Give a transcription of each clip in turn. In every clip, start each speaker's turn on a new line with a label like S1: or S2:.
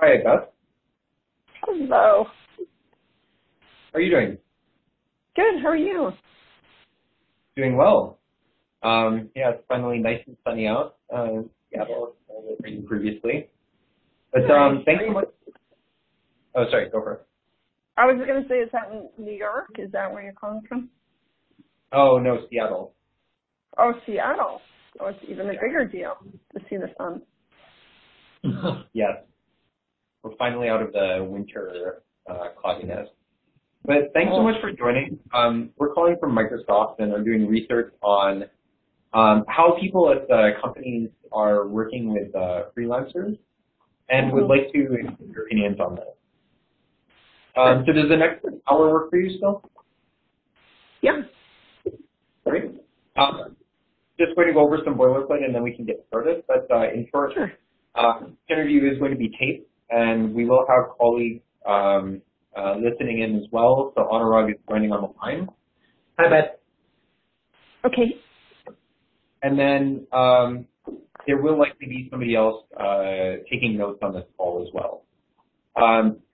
S1: Hi, Beth.
S2: Hello.
S1: How are you doing?
S2: Good. How are you?
S1: Doing well. Yeah, it's finally nice and sunny out. Seattle was raining previously. But thanks so much. Oh, sorry. Go for it.
S2: I was going to say, is that in New York? Is that where you're calling from?
S1: Oh, no, Seattle.
S2: Oh, Seattle. Oh, it's even a bigger deal to see the sun.
S1: Yes. We're finally out of the winter cloudiness. But thanks so much for joining. We're calling from Microsoft, and I'm doing research on how people at companies are working with freelancers, and would like to get your opinions on this. So does the next hour work for you still?
S2: Yeah.
S1: Great. Just going to go over some boilerplate, and then we can get started. But in short, this interview is going to be taped, and we will have colleagues listening in as well. So Anurag is joining on the line. Hi, Beth.
S2: Okay.
S1: And then there will likely be somebody else taking notes on this call as well.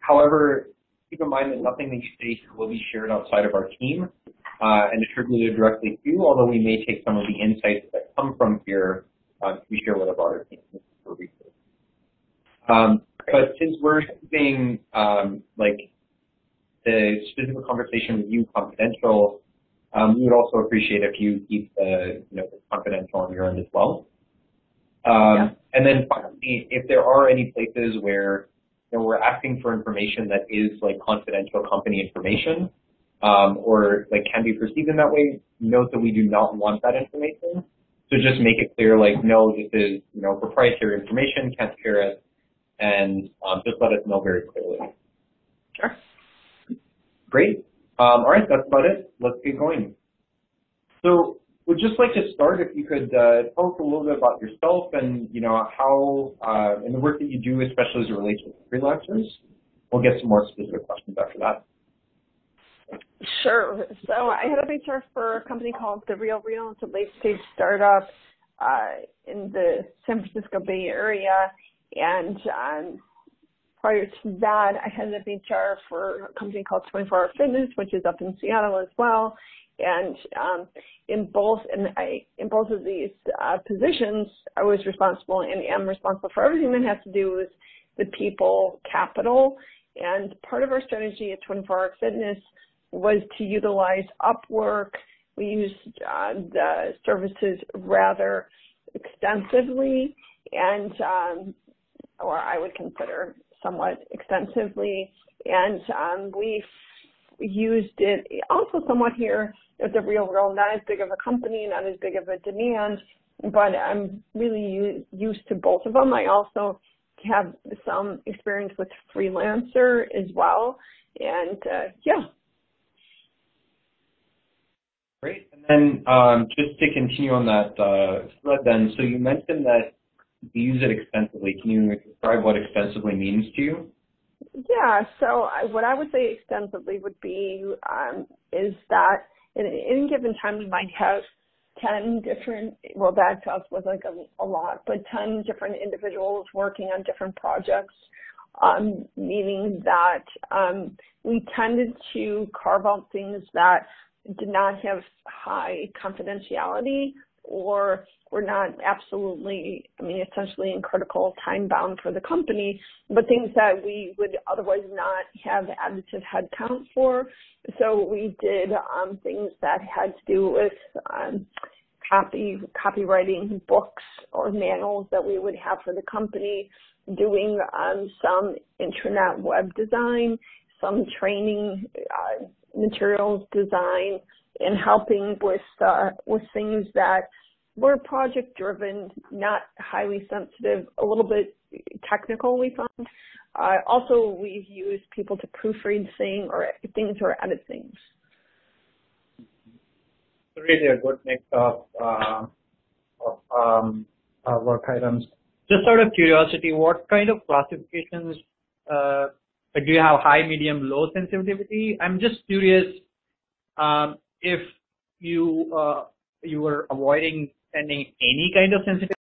S1: However, keep in mind that nothing that you say here will be shared outside of our team and attributed directly to you, although we may take some of the insights that come from here to be shared with our broader team for research. But since we're keeping like the specific conversation with you confidential, we would also appreciate if you keep the confidential on your end as well. And then finally, if there are any places where we're asking for information that is like confidential company information, or like can be perceived in that way, note that we do not want that information. So just make it clear, like, no, this is proprietary information, can't share it, and just let us know very clearly.
S2: Sure.
S1: Great. All right, that's about it. Let's get going. So we'd just like to start if you could tell us a little bit about yourself and how and the work that you do, especially as it relates to freelancers. We'll get some more specific questions after that.
S2: Sure. So I head up HR for a company called The Real Real. It's a late-stage startup in the San Francisco Bay Area. And prior to that, I headed up HR for a company called 24 Hour Fitness, which is up in Seattle as well. And in both of these positions, I was responsible and am responsible for everything that has to do with the people capital. And part of our strategy at 24 Hour Fitness was to utilize Upwork. We used the services rather extensively, and or I would consider somewhat extensively, and we've used it also somewhat here at The Real World, not as big of a company, not as big of a demand, but I'm really used to both of them. I also have some experience with Freelancer as well, and yeah.
S1: Great. And then just to continue on that thread then, so you mentioned that you use it extensively. Can you describe what extensively means to you?
S2: Yeah, so what I would say extensively would be is that at any given time we might have 10 different, well, that to us was like a lot, but 10 different individuals working on different projects, meaning that we tended to carve out things that did not have high confidentiality or were not absolutely, essentially in critical time bound for the company, but things that we would otherwise not have additive headcount for. So we did things that had to do with copywriting books or manuals that we would have for the company, doing some intranet web design, some training materials design, and helping with things that were project driven, not highly sensitive, a little bit technical, we found. Also, we've used people to proofread things or edit things.
S3: Really a good mix of work items. Just out of curiosity, what kind of classifications do you have? High, medium, low sensitivity? I'm just curious if you were avoiding sending any kind of sensitivity